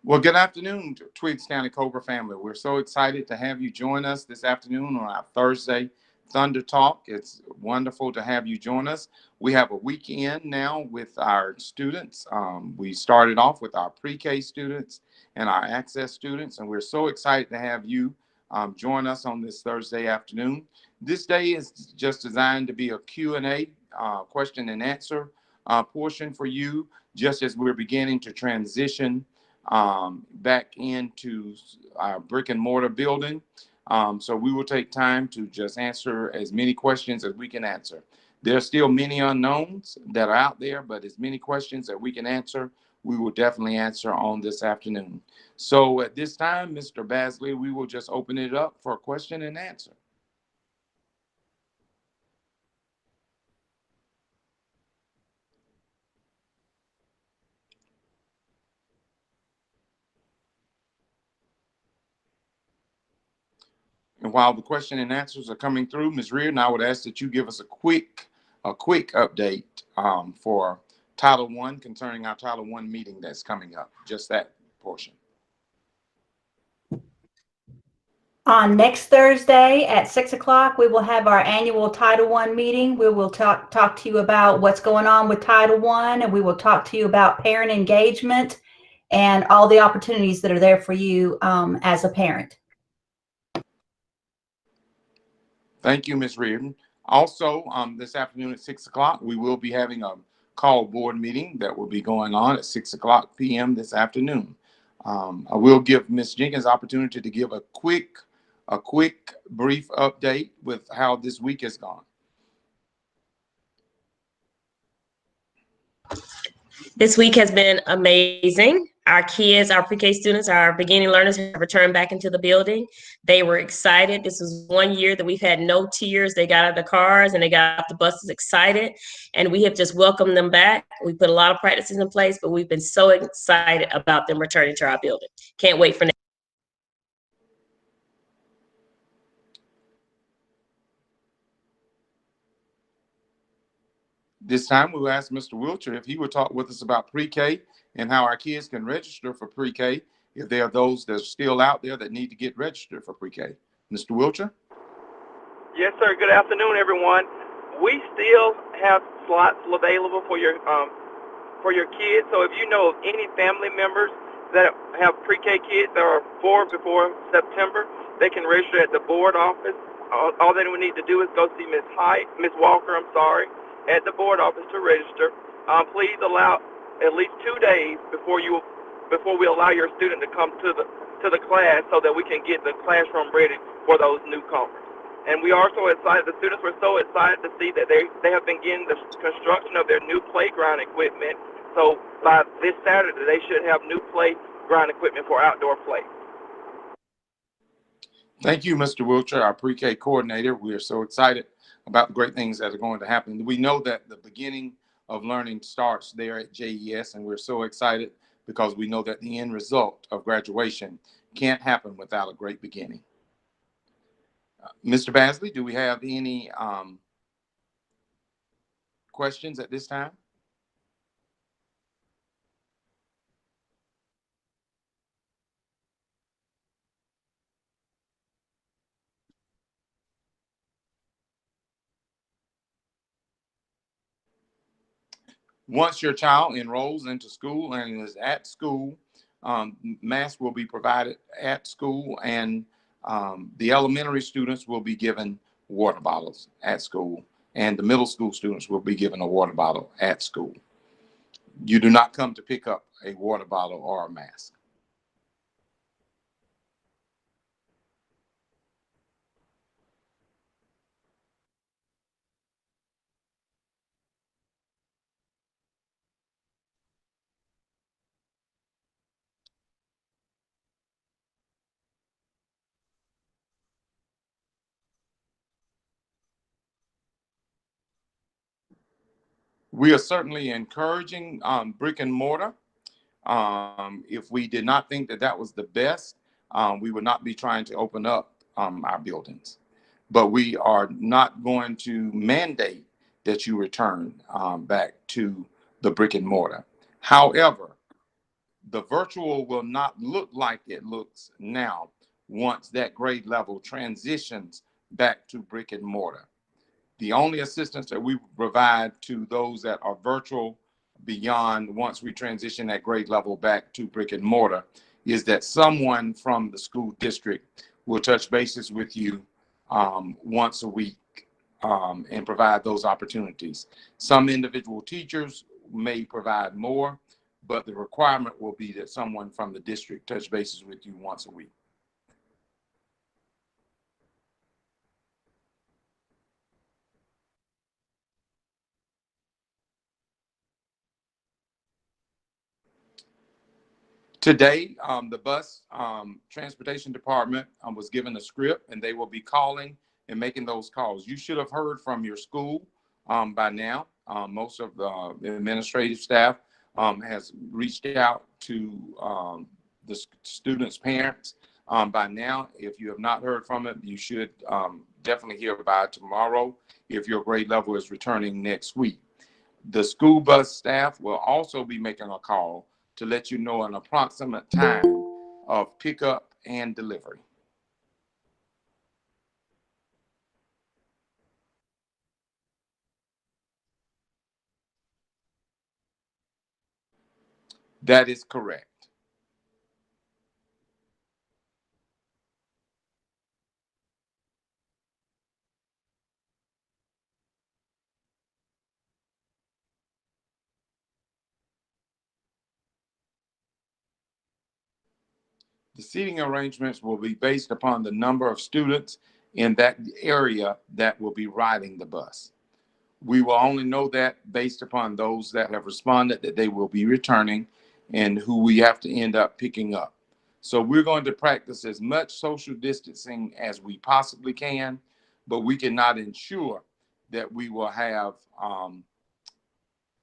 Well, good afternoon, Twiggs County Cobra family. We're so excited to have you join us this afternoon on our Thursday Thunder Talk. It's wonderful to have you join us. We have a weekend now with our students. We started off with our pre-K students and our access students, and we're so excited to have you join us on this Thursday afternoon. This day is just designed to be a Q&A, question and answer portion for you, just as we're beginning to transition back into our brick and mortar building. So we will take time to just answer as many questions as we can answer. There are still many unknowns that are out there, but as many questions that we can answer, we will definitely answer on this afternoon. So at this time, Mr. Basley, we will just open it up for a question and answer. And while the question and answers are coming through, Ms. Reardon, I would ask that you give us a quick update for Title I concerning our Title I meeting that's coming up, just that portion. On next Thursday at 6 o'clock, we will have our annual Title I meeting. We will talk to you about what's going on with Title I, and we will talk to you about parent engagement and all the opportunities that are there for you as a parent. Thank you, Ms. Reardon. Also, this afternoon at 6 o'clock, we will be having a call board meeting that will be going on at 6 o'clock p.m. this afternoon. I will give Ms. Jenkins opportunity to give a quick brief update with how this week has gone. This week has been amazing. Our kids, our pre-K students, our beginning learners have returned back into the building. They were excited. This was 1 year that we've had no tears. They got out of the cars and they got off the buses excited. And we have just welcomed them back. We put a lot of practices in place, but we've been so excited about them returning to our building. Can't wait for next. This time we will ask Mr. Wiltshire if he would talk with us about pre-K and how our kids can register for pre-K if there are those that are still out there that need to get registered for pre-K. Mr. Wiltshire? Yes, sir. Good afternoon, everyone. We still have slots available for your kids. So if you know of any family members that have pre-K kids that are 4 before September, they can register at the board office. All they would need to do is go see Miss Walker, at the board office to register. Please allow at least 2 days before we allow your student to come to the class so that we can get the classroom ready for those newcomers. And we are so excited. The students were so excited to see that they have been getting the construction of their new playground equipment. So by this Saturday, they should have new playground equipment for outdoor play. Thank you, Mr. Wiltshire, our pre-K coordinator. We are so excited about the great things that are going to happen. We know that the beginning of learning starts there at JES, and we're so excited because we know that the end result of graduation can't happen without a great beginning. Mr. Basley, do we have any questions at this time? Once your child enrolls into school and is at school, masks will be provided at school, and the elementary students will be given water bottles at school, and the middle school students will be given a water bottle at school. You do not come to pick up a water bottle or a mask. We are certainly encouraging brick and mortar. If we did not think that that was the best, we would not be trying to open up our buildings. But we are not going to mandate that you return back to the brick and mortar. However, The virtual will not look like it looks now once that grade level transitions back to brick and mortar. The only assistance that we provide to those that are virtual beyond once we transition that grade level back to brick and mortar is that someone from the school district will touch bases with you once a week and provide those opportunities. Some individual teachers may provide more, but the requirement will be that someone from the district touch bases with you once a week. Today, the bus transportation department was given a script, and they will be calling and making those calls. You should have heard from your school by now. Most of the administrative staff has reached out to the students' parents by now. If you have not heard from it, you should definitely hear by tomorrow if your grade level is returning next week. The school bus staff will also be making a call to let you know an approximate time of pickup and delivery. That is correct. The seating arrangements will be based upon the number of students in that area that will be riding the bus. We will only know that based upon those that have responded that they will be returning and who we have to end up picking up. So we're going to practice as much social distancing as we possibly can, but we cannot ensure that we will have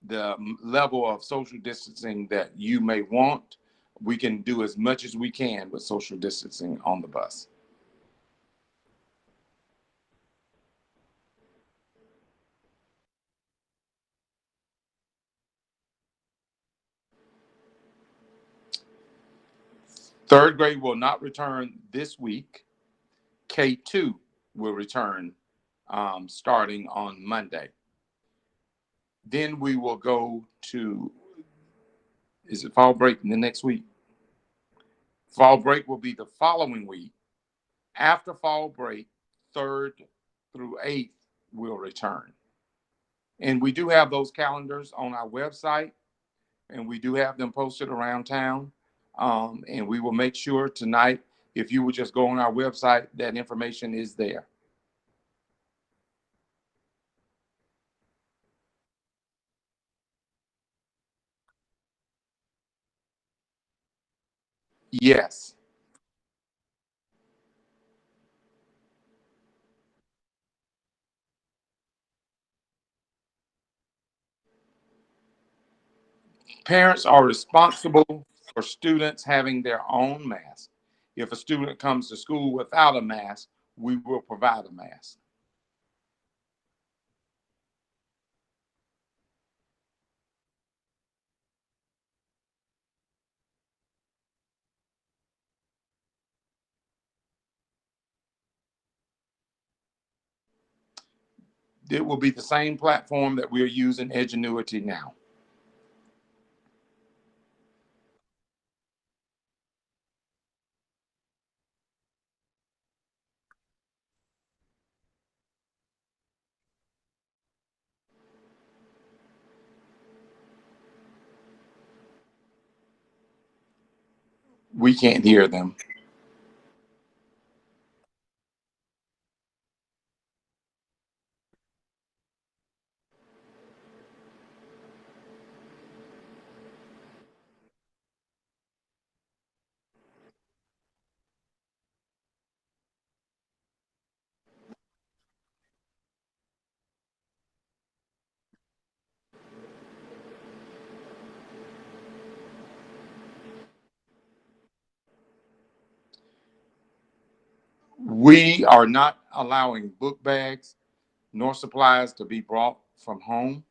the level of social distancing that you may want. We can do as much as we can with social distancing on the bus. Third grade will not return this week. K2 will return starting on Monday. Then we will go to, is it fall break in the next week? Fall break will be the following week. After fall break, 3rd through 8th will return. And we do have those calendars on our website, and we do have them posted around town. And we will make sure tonight, if you would just go on our website, that information is there. Yes. Parents are responsible for students having their own mask. If a student comes to school without a mask, we will provide a mask. It will be the same platform that we're using Edgenuity now. We can't hear them. We are not allowing book bags nor supplies to be brought from home.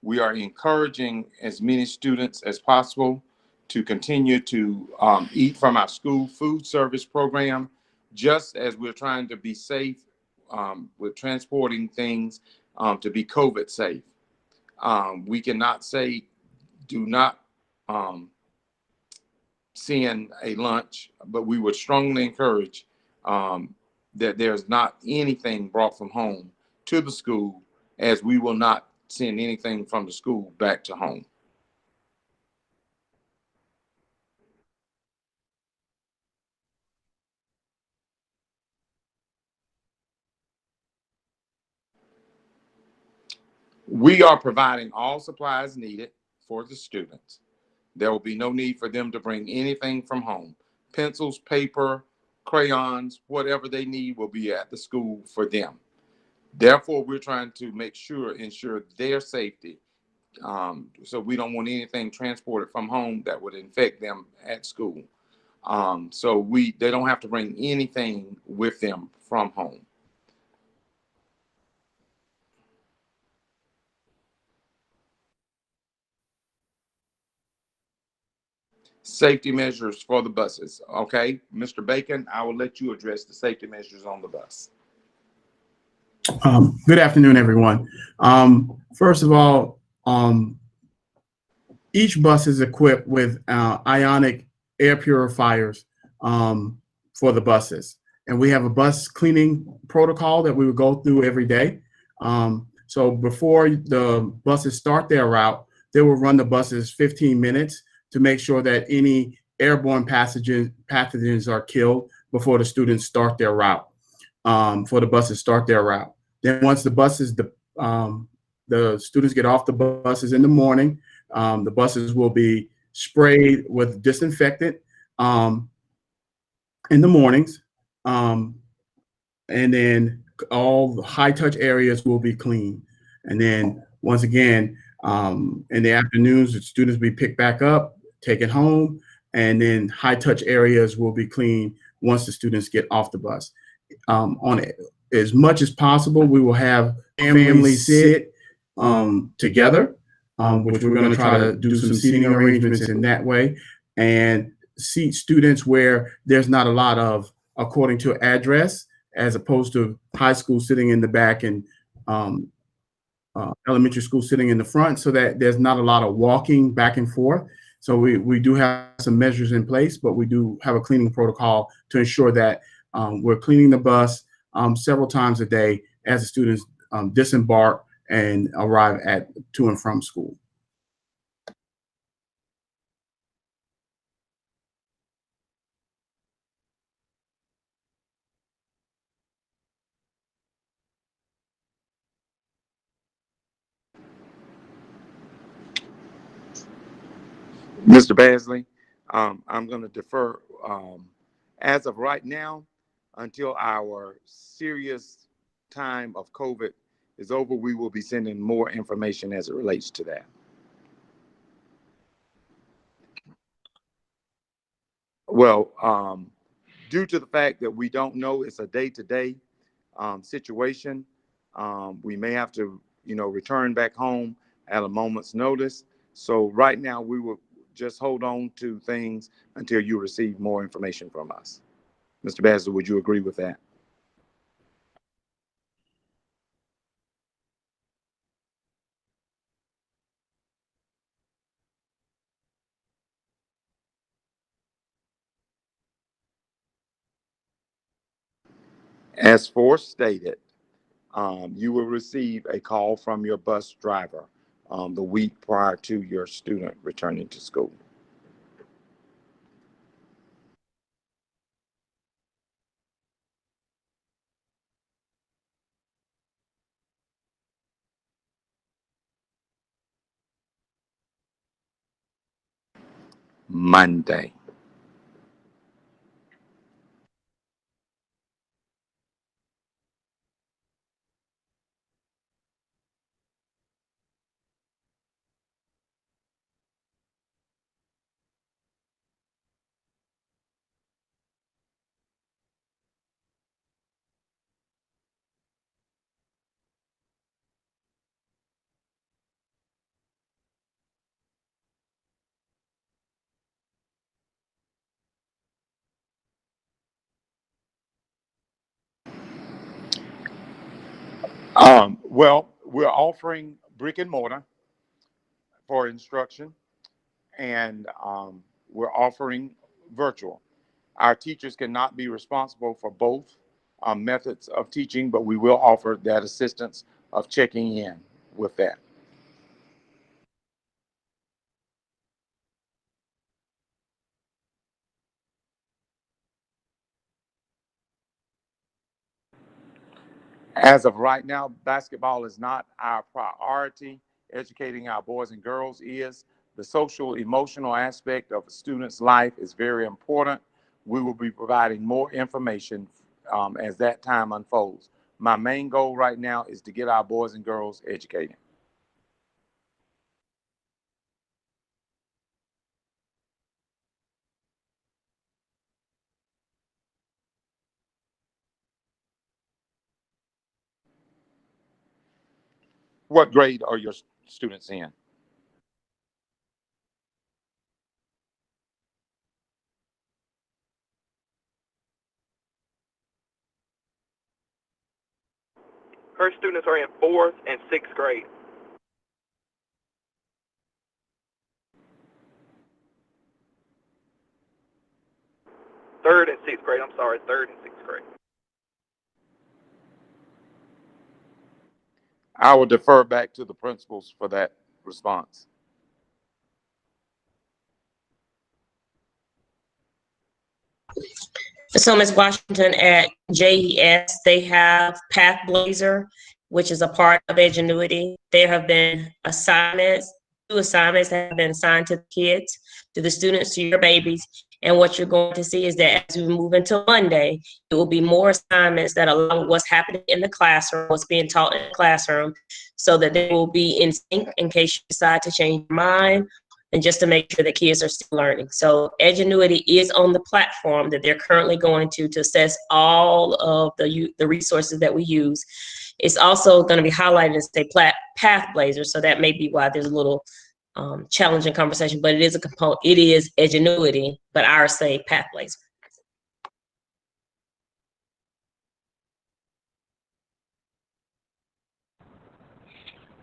We are encouraging as many students as possible to continue to eat from our school food service program, just as we're trying to be safe with transporting things to be COVID safe. We cannot say do not um, send a lunch, but we would strongly encourage um, that there's not anything brought from home to the school, as we will not send anything from the school back to home. We are providing all supplies needed for the students. There will be no need for them to bring anything from home. Pencils, paper, crayons, whatever they need will be at the school for them. Therefore, we're trying to ensure their safety. So we don't want anything transported from home that would infect them at school. So they don't have to bring anything with them from home. Safety measures for the buses. Okay, Mr. Bacon, I will let you address the safety measures on the bus. Good afternoon, everyone. First of all, each bus is equipped with ionic air purifiers for the buses. And we have a bus cleaning protocol that we would go through every day. So before the buses start their route, they will run the buses 15 minutes to make sure that any airborne pathogens are killed before the students start their route, for the buses start their route. Then once the students get off the buses in the morning, the buses will be sprayed with disinfectant in the mornings, and then all the high touch areas will be cleaned. And then once again, in the afternoons, the students will be picked back up, taken home, and then high touch areas will be cleaned once the students get off the bus. On it, as much as possible, we will have families sit together, which we're going to try to do some seating arrangements in that way, and seat students where there's not a lot of according to address, as opposed to high school sitting in the back and elementary school sitting in the front, so that there's not a lot of walking back and forth. So we do have some measures in place, but we do have a cleaning protocol to ensure that we're cleaning the bus several times a day as the students disembark and arrive to and from school. Mr. Basley, I'm going to defer. As of right now, until our serious time of COVID is over, we will be sending more information as it relates to that. Well, due to the fact that we don't know, it's a day-to-day situation. We may have to, return back home at a moment's notice. So right now, we will just hold on to things until you receive more information from us. Mr. Basley, would you agree with that? As stated, you will receive a call from your bus driver the week prior to your student returning to school. Monday. Well, we're offering brick and mortar for instruction, and we're offering virtual. Our teachers cannot be responsible for both methods of teaching, but we will offer that assistance of checking in with that. As of right now, basketball is not our priority. Educating our boys and girls is. The social emotional aspect of a student's life is very important. We will be providing more information as that time unfolds. My main goal right now is to get our boys and girls educated. What grade are your students in? Her students are in 4th and 6th grade. Third and sixth grade. I'm sorry, 3rd and 6th grade. I will defer back to the principals for that response. So, Ms. Washington, at JES, they have Pathblazer, which is a part of Edgenuity. There have been two assignments that have been assigned to the kids, to the students, to your babies. And what you're going to see is that as we move into Monday, it will be more assignments that allow what's happening in the classroom, what's being taught in the classroom, so that they will be in sync in case you decide to change your mind, and just to make sure that kids are still learning. So Edgenuity is on the platform that they're currently going to assess all of the resources that we use. It's also going to be highlighted as a Pathblazer, so that may be why there's a little challenging conversation, but it is a component. It is Edgenuity, but ours say Pathblazer.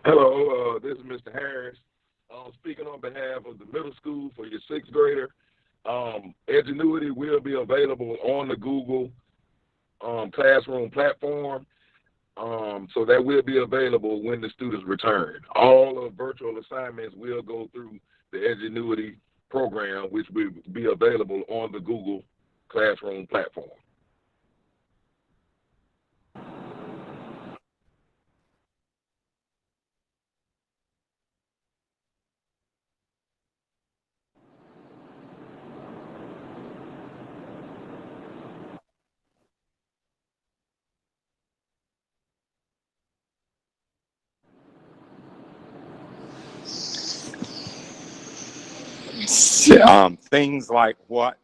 Hello, this is Mr. Harris. Speaking on behalf of the middle school for your sixth grader. Edgenuity will be available on the Google Classroom platform. So that will be available when the students return. All of virtual assignments will go through the Edgenuity program, which will be available on the Google Classroom platform. Things like what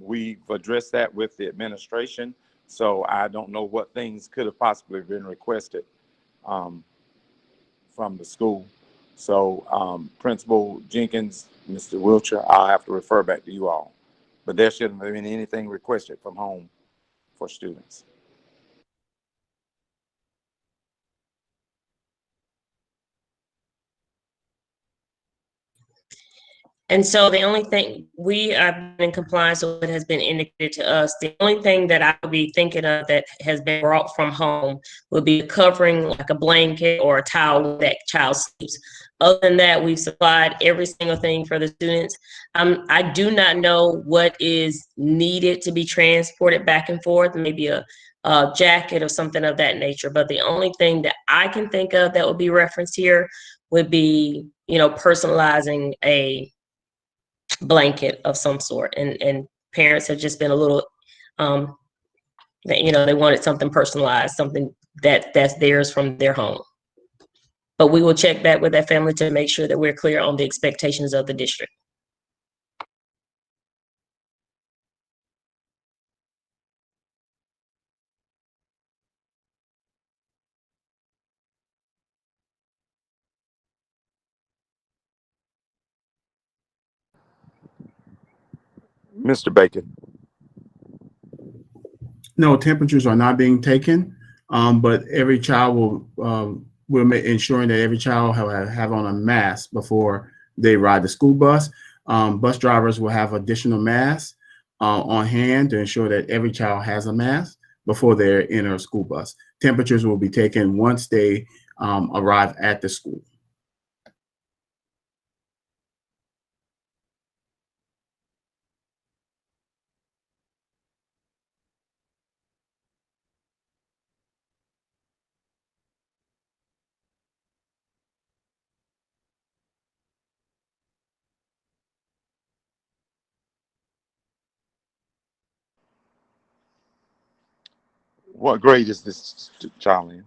we've addressed that with the administration, so I don't know what things could have possibly been requested um, from the school. So Principal Jenkins, Mr. Wiltshire, I'll have to refer back to you all, but there shouldn't have been anything requested from home for students. And so the only thing we are in compliance with what has been indicated to us, the only thing that I would be thinking of that has been brought from home would be covering like a blanket or a towel where that child sleeps. Other than that, we've supplied every single thing for the students. I do not know what is needed to be transported back and forth, maybe a jacket or something of that nature. But the only thing that I can think of that would be referenced here would be, personalizing a blanket of some sort, and parents have just been a little they wanted something personalized, something that's theirs from their home. But we will check back with that family to make sure that we're clear on the expectations of the district. Mr. Bacon. No, temperatures are not being taken. but every child will we're ensuring that every child have on a mask before they ride the school bus. Bus drivers will have additional masks on hand to ensure that every child has a mask before they enter a school bus. Temperatures will be taken once they arrive at the school. What grade is this child in?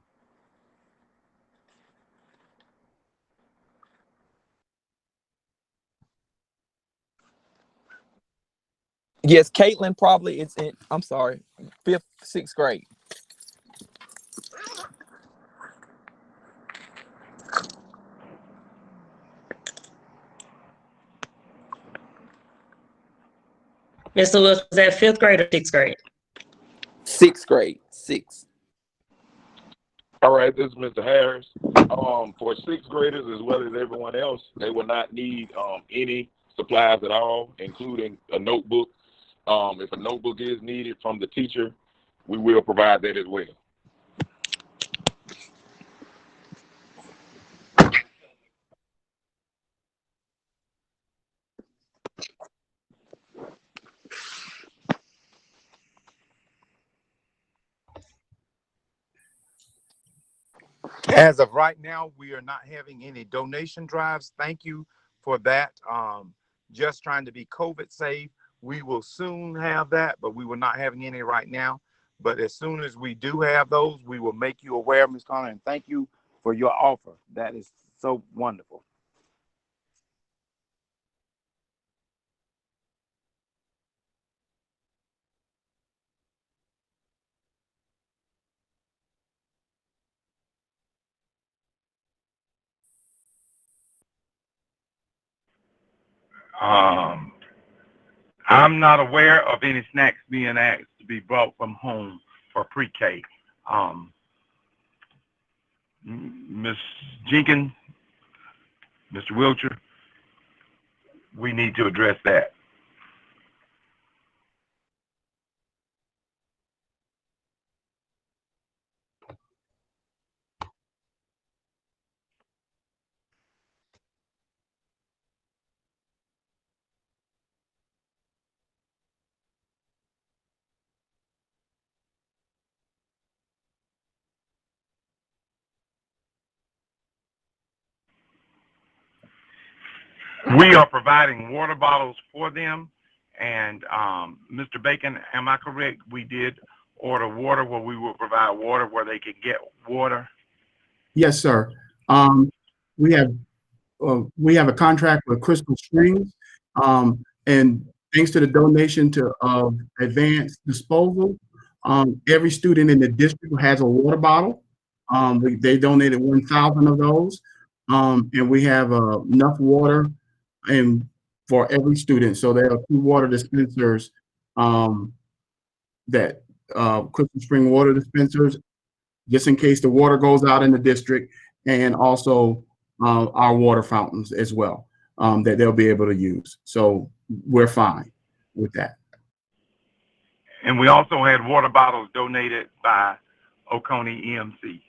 Yes, Caitlin probably is in, I'm sorry, 5th, 6th grade. Mr. Wilson, is that 5th grade or 6th grade? 6th grade, 6th. All right, this is Mr. Harris. For 6th graders as well as everyone else, they will not need any supplies at all, including a notebook. If a notebook is needed from the teacher, we will provide that as well. As of right now, we are not having any donation drives. Thank you for that. Just trying to be COVID safe. We will soon have that, but we were not having any right now. But as soon as we do have those, we will make you aware, Ms. Connor, and thank you for your offer. That is so wonderful. I'm not aware of any snacks being asked to be brought from home for pre-K. Ms. Jenkins, Mr. Wilcher, we need to address that. We are providing water bottles for them. And Mr. Bacon, am I correct? We did order water where we will provide water where they could get water. Yes, sir. We have a contract with Crystal Springs, and thanks to the donation of Advanced Disposal, every student in the district has a water bottle. They donated 1,000 of those, and we have enough water and for every student. So there are 2 water dispensers that Crystal Spring water dispensers, just in case the water goes out in the district, and also our water fountains as well that they'll be able to use. So we're fine with that. And we also had water bottles donated by Oconee EMC.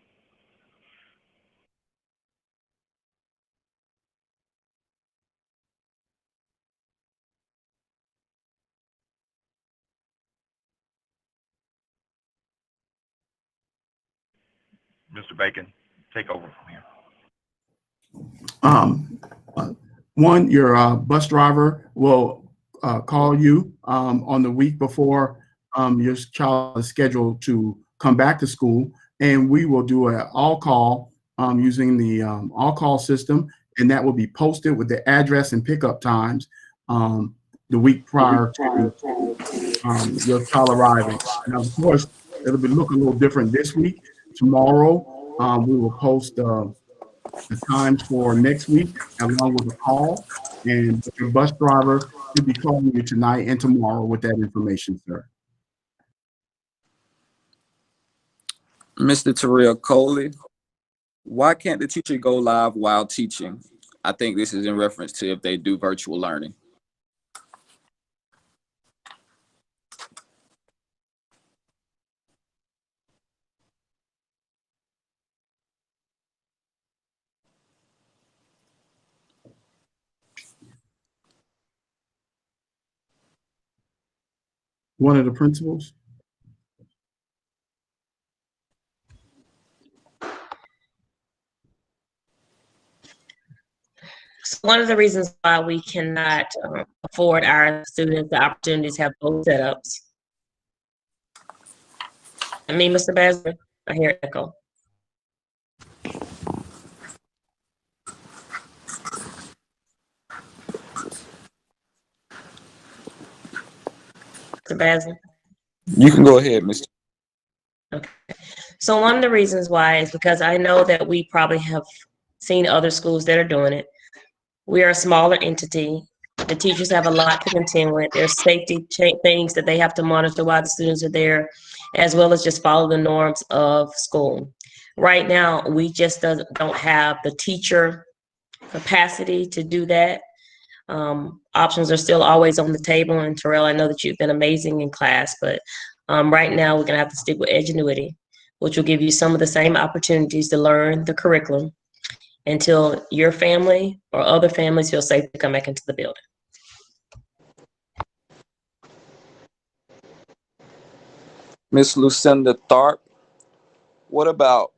Mr. Bacon, take over from here. One, your bus driver will call you on the week before your child is scheduled to come back to school, and we will do an all-call using the all-call system, and that will be posted with the address and pickup times the week prior to your child arriving. And of course, it'll be look a little different this week. Tomorrow, we will post the times for next week along with a call, and your bus driver should be calling you tonight and tomorrow with that information, sir. Mr. Terrell Coley, why can't the teacher go live while teaching? I think this is in reference to if they do virtual learning. One of the principals? So one of the reasons why we cannot afford our students the opportunities to have both setups. I mean, Mr. Basil, I hear echo. Mr. Basil? You can go ahead, Mr. Okay. So one of the reasons why is because I know that we probably have seen other schools that are doing it. We are a smaller entity. The teachers have a lot to contend with. There's safety things that they have to monitor while the students are there, as well as just follow the norms of school. Right now, we just don't have the teacher capacity to do that. Options are still always on the table. And Terrell, I know that you've been amazing in class, but right now we're gonna have to stick with Edgenuity, which will give you some of the same opportunities to learn the curriculum until your family or other families feel safe to come back into the building. Miss Lucinda Tharp, what about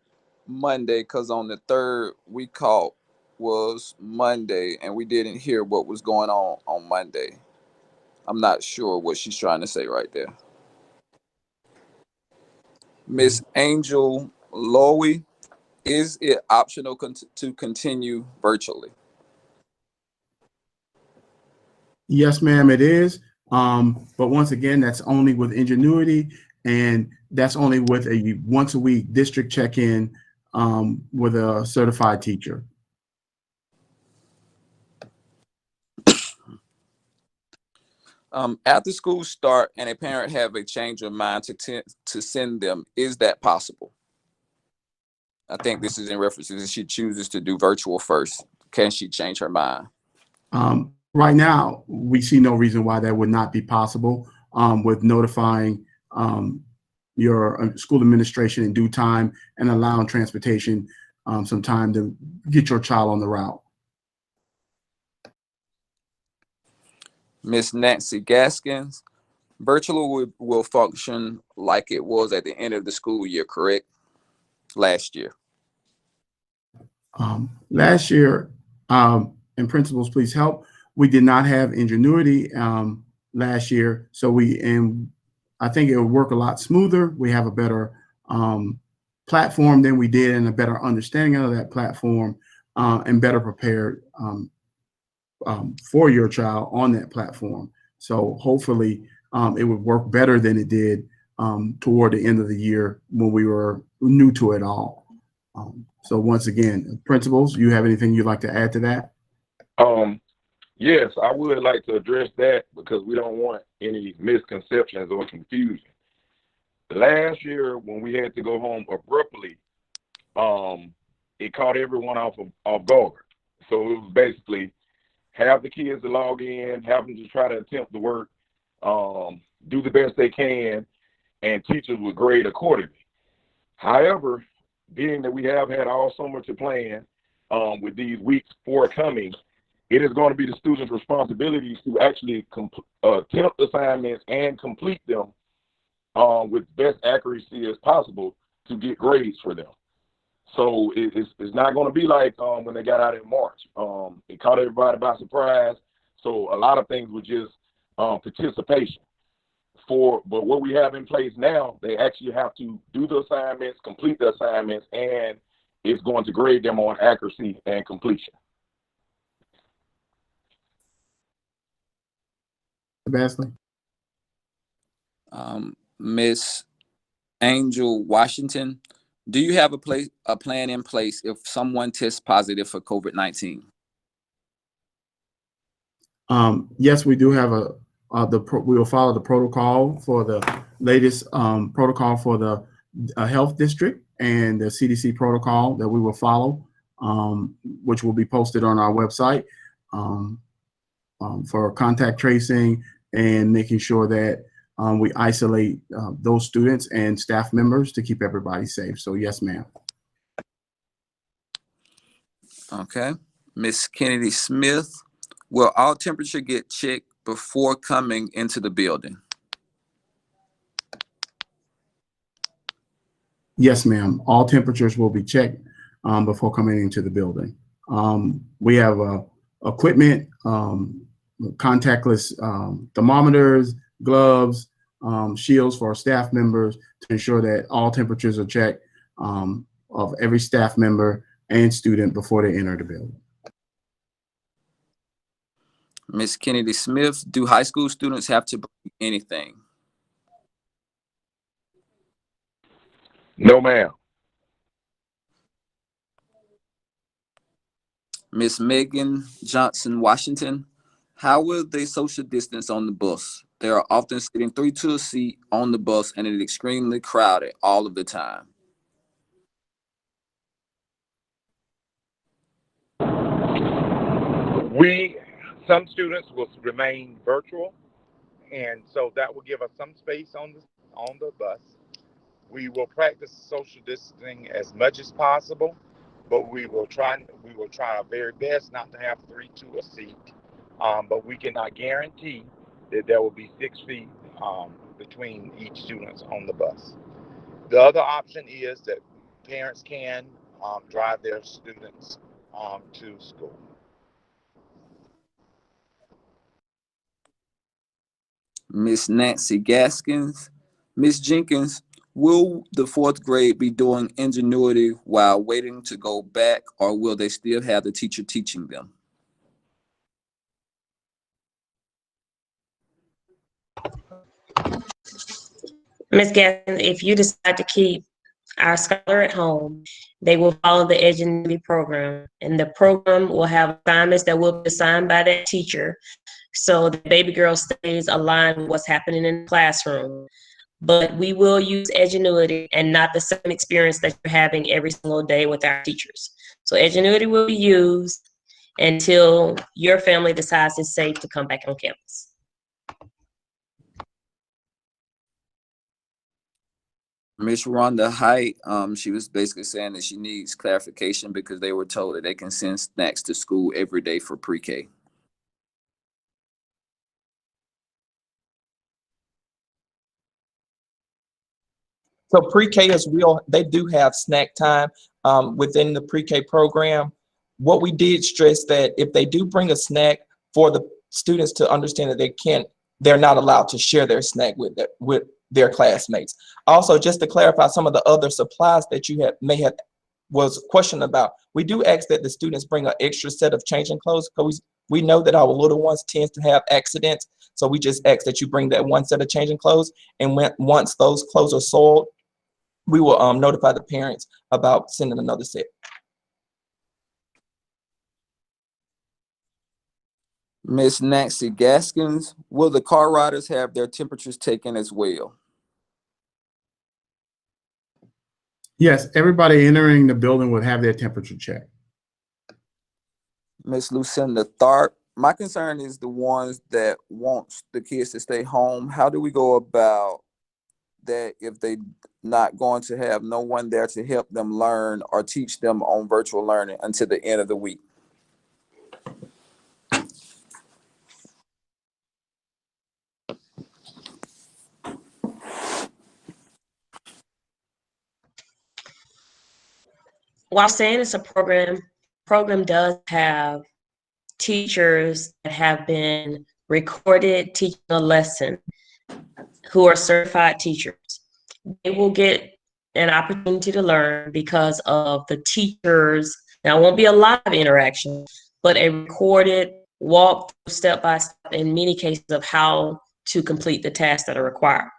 Monday? Because on the 3rd we caught was Monday and we didn't hear what was going on Monday. I'm not sure what she's trying to say right there. Miss Angel Lowy, is it optional to continue virtually? Yes, ma'am, it is. But once again, that's only with Ingenuity, and that's only with a once a week district check-in with a certified teacher. After school start and a parent have a change of mind to send them, is that possible? I think this is in reference to if she chooses to do virtual first. Can she change her mind? Right now, we see no reason why that would not be possible with notifying your school administration in due time and allowing transportation some time to get your child on the route. Miss Nancy Gaskins, virtual will function like it was at the end of the school year, correct? Last year. Last year, and principals, please help. We did not have Ingenuity last year, so I think it would work a lot smoother. We have a better platform than we did and a better understanding of that platform and better prepared for your child on that platform. So hopefully it would work better than it did toward the end of the year when we were new to it all. So once again, principals, you have anything you'd like to add to that? Yes, I would like to address that because we don't want any misconceptions or confusion. Last year, when we had to go home abruptly, it caught everyone off guard. So it was basically have the kids to log in, have them to try to attempt the work, do the best they can, and teachers would grade accordingly. However, being that we have had all summer to plan with these weeks forthcoming, it is going to be the students' responsibility to actually attempt assignments and complete them with best accuracy as possible to get grades for them. So it's not going to be like when they got out in March. It caught everybody by surprise. So a lot of things were just participation. But what we have in place now, they actually have to do the assignments, complete the assignments, and it's going to grade them on accuracy and completion. Sebastian? Miss Angel Washington, do you have a plan in place if someone tests positive for COVID-19? Yes, we do have we will follow the protocol for the latest protocol for the health district, and the CDC protocol that we will follow, which will be posted on our website for contact tracing and making sure that we isolate those students and staff members to keep everybody safe. So yes, ma'am. Okay. Miss Kennedy Smith, will all temperature get checked before coming into the building? Yes, ma'am. All temperatures will be checked before coming into the building. We have equipment, contactless thermometers, gloves, shields for our staff members to ensure that all temperatures are checked of every staff member and student before they enter the building. Miss Kennedy Smith, do high school students have to bring anything? No, ma'am. Miss Megan Johnson Washington, how will they social distance on the bus? They are often sitting 3 to a seat on the bus and it is extremely crowded all of the time. Some students will remain virtual, and so that will give us some space on the bus. We will practice social distancing as much as possible, but we will try our very best not to have 3 to a seat. But we cannot guarantee that there will be 6 feet between each student on the bus. The other option is that parents can drive their students to school. Miss Nancy Gaskins, Miss Jenkins, will the 4th grade be doing ingenuity while waiting to go back, or will they still have the teacher teaching them? Ms. Gaskins, if you decide to keep our scholar at home, they will follow the Ingenuity program, and the program will have assignments that will be assigned by that teacher, so the baby girl stays aligned with what's happening in the classroom. But we will use Ingenuity and not the same experience that you're having every single day with our teachers. So Ingenuity will be used until your family decides it's safe to come back on campus. Miss Rhonda Height, she was basically saying that she needs clarification because they were told that they can send snacks to school every day for pre-K. So pre-K is real. They do have snack time within the pre-K program. What we did stress that if they do bring a snack, for the students to understand that they're not allowed to share their snack with their classmates. Also, just to clarify some of the other supplies that you may have was questioned about, we do ask that the students bring an extra set of changing clothes because we know that our little ones tend to have accidents. So we just ask that you bring that one set of changing clothes, and once those clothes are soiled, we will notify the parents about sending another set. Miss Nancy Gaskins, will the car riders have their temperatures taken as well? Yes, everybody entering the building would have their temperature checked. Miss Lucinda Tharp, my concern is the ones that want the kids to stay home. How do we go about that if they not going to have no one there to help them learn or teach them on virtual learning until the end of the week? While saying it's a program does have teachers that have been recorded teaching a lesson who are certified teachers. They will get an opportunity to learn because of the teachers. Now, it won't be a lot of interaction, but a recorded walk step by step in many cases of how to complete the tasks that are required.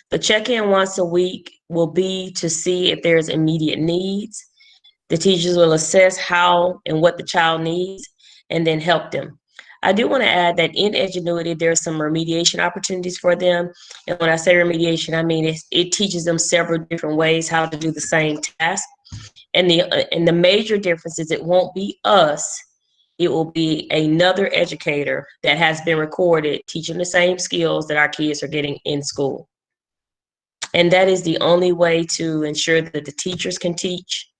The check-in once a week will be to see if there's immediate needs. The teachers will assess how and what the child needs and then help them. I do want to add that in Edgenuity, there are some remediation opportunities for them. And when I say remediation, I mean it teaches them several different ways how to do the same task. And the major difference is it won't be us. It will be another educator that has been recorded teaching the same skills that our kids are getting in school. And that is the only way to ensure that the teachers can teach,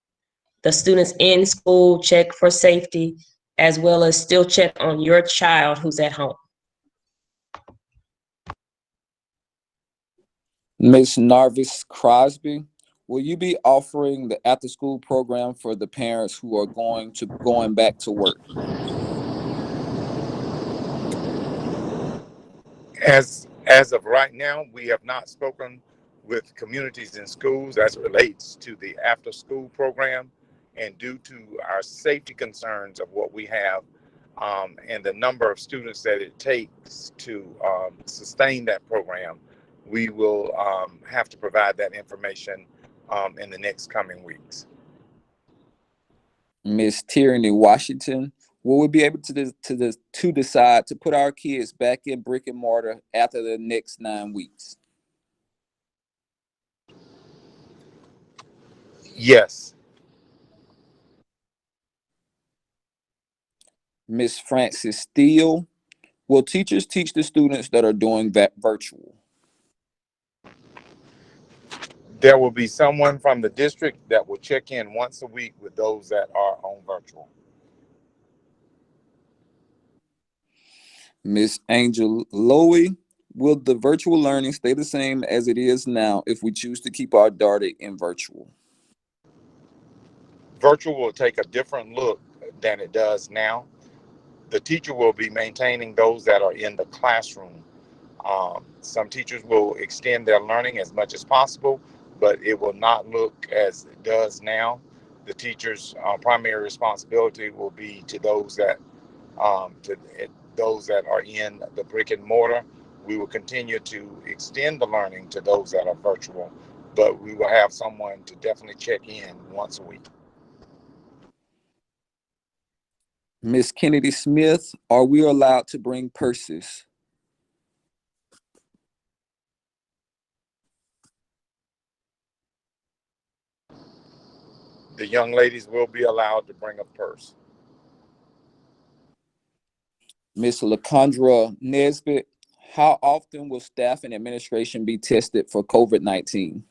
the students in school check for safety, as well as still check on your child who's at home. Ms. Narvis Crosby, will you be offering the after-school program for the parents who are going back to work? As of right now, we have not spoken with communities and schools as it relates to the after school program, and due to our safety concerns of what we have and the number of students that it takes to sustain that program, we will have to provide that information in the next coming weeks. Ms. Tierney Washington, will we be able to decide to put our kids back in brick and mortar after the next 9 weeks? Yes. Ms. Francis Steele, will teachers teach the students that are doing that virtual? There will be someone from the district that will check in once a week with those that are on virtual. Ms. Angel Lowy, will the virtual learning stay the same as it is now if we choose to keep our daughter in virtual? Virtual will take a different look than it does now. The teacher will be maintaining those that are in the classroom. Some teachers will extend their learning as much as possible, but it will not look as it does now. The teacher's primary responsibility will be to those that are in the brick and mortar. We will continue to extend the learning to those that are virtual, but we will have someone to definitely check in once a week. Ms. Kennedy Smith, are we allowed to bring purses? The young ladies will be allowed to bring a purse. Ms. LaCondra Nesbitt, how often will staff and administration be tested for COVID-19?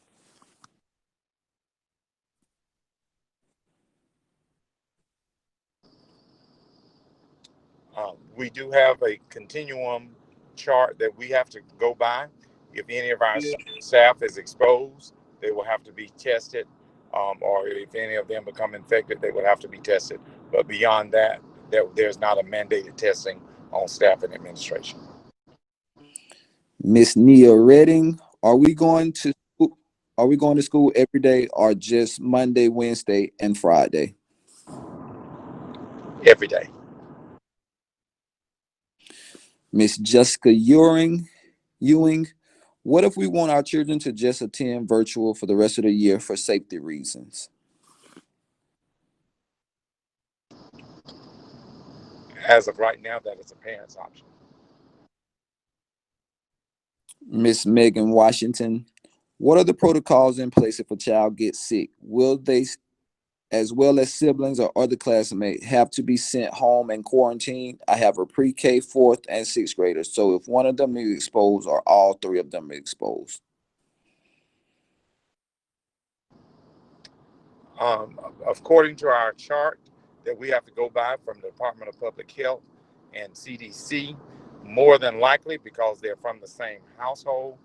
We do have a continuum chart that we have to go by. If any of our staff is exposed, they will have to be tested, or if any of them become infected, they will have to be tested. But beyond that, there's not a mandated testing on staff and administration. Ms. Nia Redding, are we going to school every day or just Monday, Wednesday, and Friday? Every day. Ms. Jessica Ewing, what if we want our children to just attend virtual for the rest of the year for safety reasons? As of right now, that is a parent's option. Ms. Megan Washington, what are the protocols in place if a child gets sick? Will they, as well as siblings or other classmates, have to be sent home and quarantined? I have a pre-K, 4th, and 6th graders. So if one of them is exposed or all three of them are exposed? According to our chart that we have to go by from the Department of Public Health and CDC, more than likely, because they're from the same household,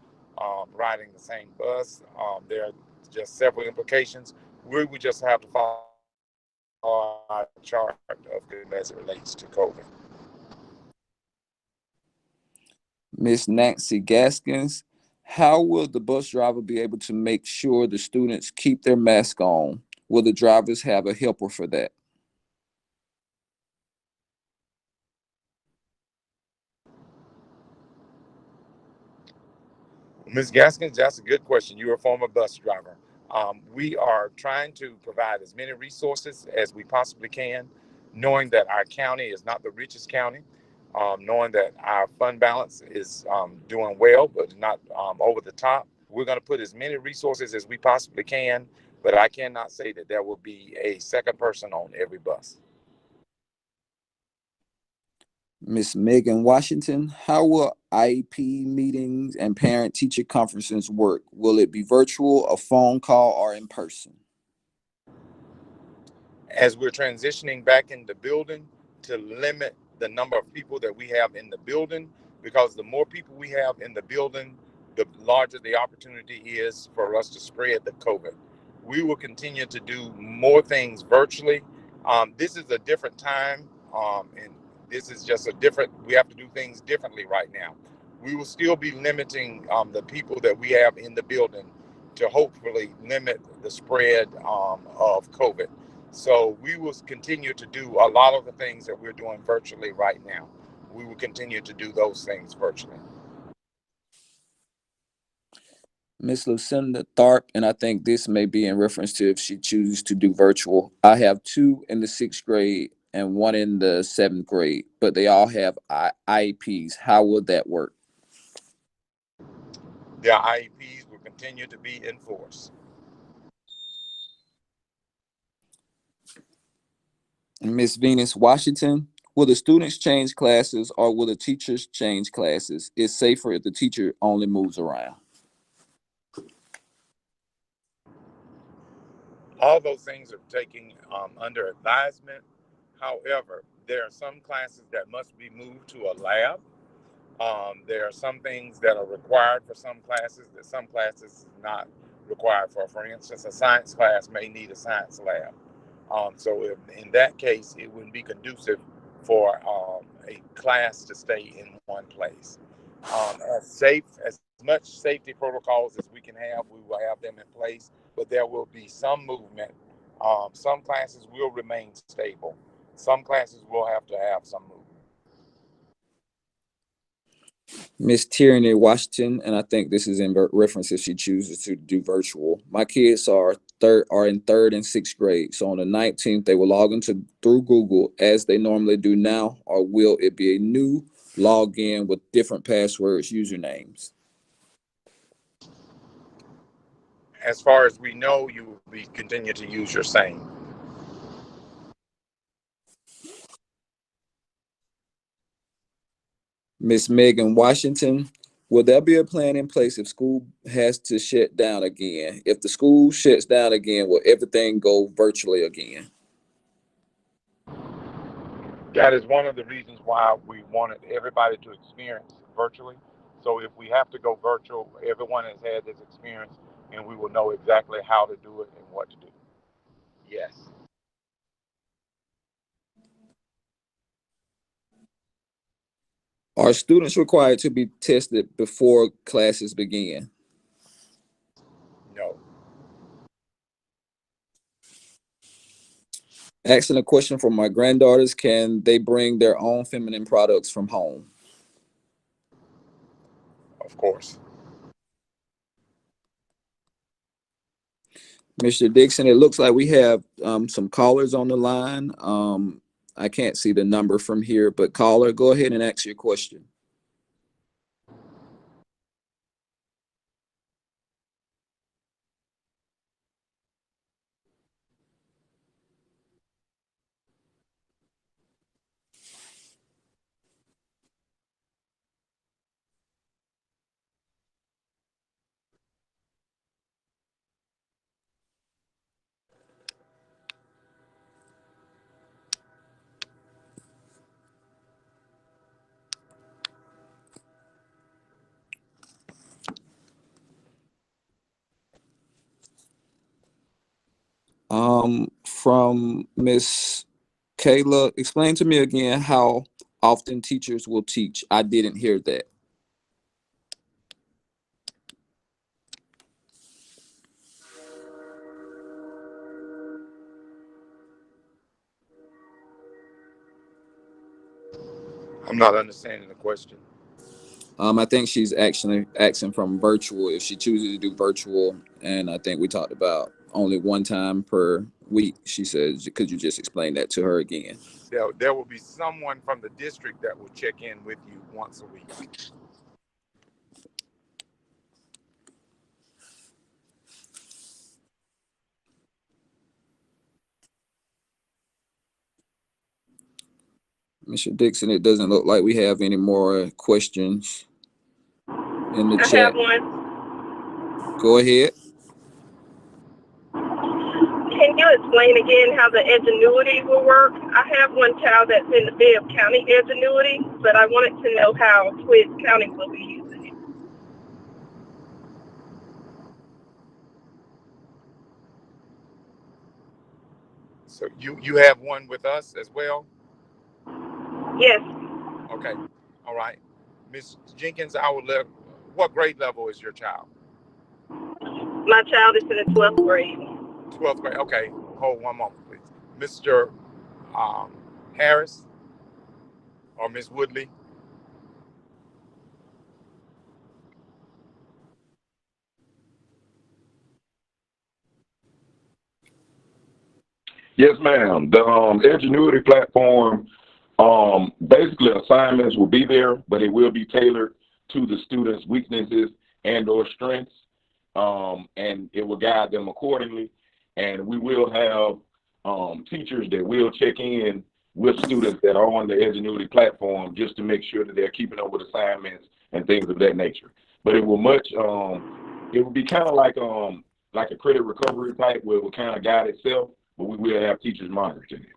riding the same bus, there are just several implications. We would just have to follow our chart of as it relates to COVID. Ms. Nancy Gaskins, how will the bus driver be able to make sure the students keep their mask on? Will the drivers have a helper for that? Ms. Gaskins, that's a good question. You're a former bus driver. We are trying to provide as many resources as we possibly can, knowing that our county is not the richest county. knowing that our fund balance is doing well, but not over the top. We're going to put as many resources as we possibly can, but I cannot say that there will be a second person on every bus. Miss Megan Washington, how will IEP meetings and parent-teacher conferences work? Will it be virtual, a phone call, or in person? As we're transitioning back in the building, to limit the number of people that we have in the building, because the more people we have in the building, the larger the opportunity is for us to spread the COVID. We will continue to do more things virtually. This is a different time, and this is just a different, we have to do things differently right now. We will still be limiting the people that we have in the building to hopefully limit the spread of COVID. So we will continue to do a lot of the things that we're doing virtually right now. We will continue to do those things virtually. Miss Lucinda Tharp, and I think this may be in reference to if she chooses to do virtual. I have 2 in the 6th grade and 1 in the 7th grade, but they all have IEPs. How will that work? Their IEPs will continue to be enforced. Miss Venus Washington, will the students change classes or will the teachers change classes? It's safer if the teacher only moves around. All those things are taken under advisement. However, there are some classes that must be moved to a lab. There are some things that are required for some classes that some classes is not required for. For instance, a science class may need a science lab. So if, in that case, it wouldn't be conducive for a class to stay in one place. As much safety protocols as we can have, we will have them in place, but there will be some movement. Some classes will remain stable. Some classes will have to have some movement. Miss Tierney Washington, and I think this is in reference if she chooses to do virtual. My kids are in 3rd and 6th grade. So on the 19th, they will log into through Google as they normally do now, or will it be a new login with different passwords, usernames? As far as we know, you will be continue to use your same. Miss Megan Washington, will there be a plan in place if school has to shut down again? If the school shuts down again, will everything go virtually again? That is one of the reasons why we wanted everybody to experience virtually. So if we have to go virtual, everyone has had this experience and we will know exactly how to do it and what to do. Yes. Are students required to be tested before classes begin? No. Asking a question for my granddaughters, can they bring their own feminine products from home? Of course. Mr. Dixon, it looks like we have some callers on the line. I can't see the number from here, but caller, go ahead and ask your question. From Miss Kayla, explain to me again how often teachers will teach. I didn't hear that. I'm not understanding the question. I think she's actually asking from virtual if she chooses to do virtual, and I think we talked about only one time per week. She says, could you just explain that to her again? There will be someone from the district that will check in with you once a week. Mr. Dixon, it doesn't look like we have any more questions in the I chat. have one. Go ahead. Can you explain again how the edgenuity will work? I have one child that's in the Bibb County edgenuity, but I wanted to know how Twiggs County will be using it. So you have one with us as well? Yes. Okay. All right. Ms. Jenkins, I would let, what grade level is your child? My child is in the 12th grade. 12th grade. Okay. Hold one moment, please. Mr. Harris or Ms. Woodley? Yes, ma'am. The Edgenuity platform, basically assignments will be there, but it will be tailored to the students' weaknesses and or strengths, and it will guide them accordingly. And we will have teachers that will check in with students that are on the Edgenuity platform just to make sure that they're keeping up with assignments and things of that nature. But it will it will be kind of like a credit recovery type where it will kind of guide itself, but we will have teachers monitoring it.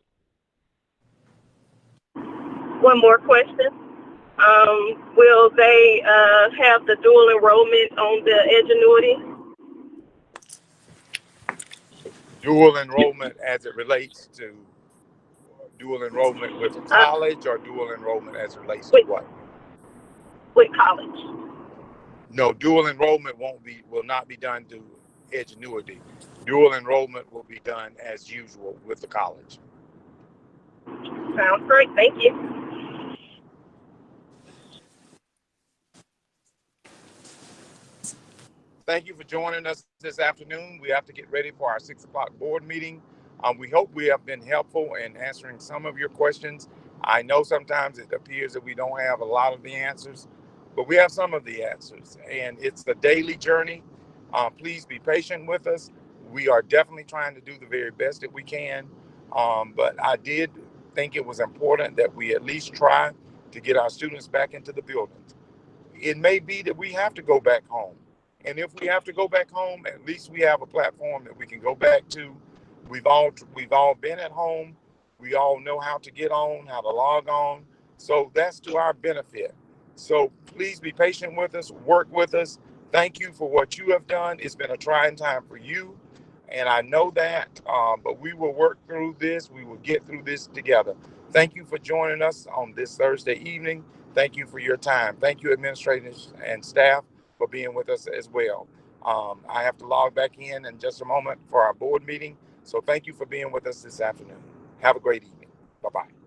One more question. Will they have the dual enrollment on the edgenuity? Dual enrollment as it relates to dual enrollment with college or dual enrollment as it relates to what? With college. No, dual enrollment will not be done to Edgenuity. Dual enrollment will be done as usual with the college. Sounds great. Thank you. Thank you for joining us this afternoon. We have to get ready for our 6 o'clock board meeting. We hope we have been helpful in answering some of your questions. I know sometimes it appears that we don't have a lot of the answers, but we have some of the answers, and it's a daily journey. Please be patient with us. We are definitely trying to do the very best that we can, but I did think it was important that we at least try to get our students back into the buildings. It may be that we have to go back home. And if we have to go back home, at least we have a platform that we can go back to. We've all been at home. We all know how to get on, how to log on. So that's to our benefit. So please be patient with us, work with us. Thank you for what you have done. It's been a trying time for you, and I know that, but we will work through this. We will get through this together. Thank you for joining us on this Thursday evening. Thank you for your time. Thank you, administrators and staff, for being with us as well. I have to log back in just a moment for our board meeting. So thank you for being with us this afternoon. Have a great evening. Bye-bye.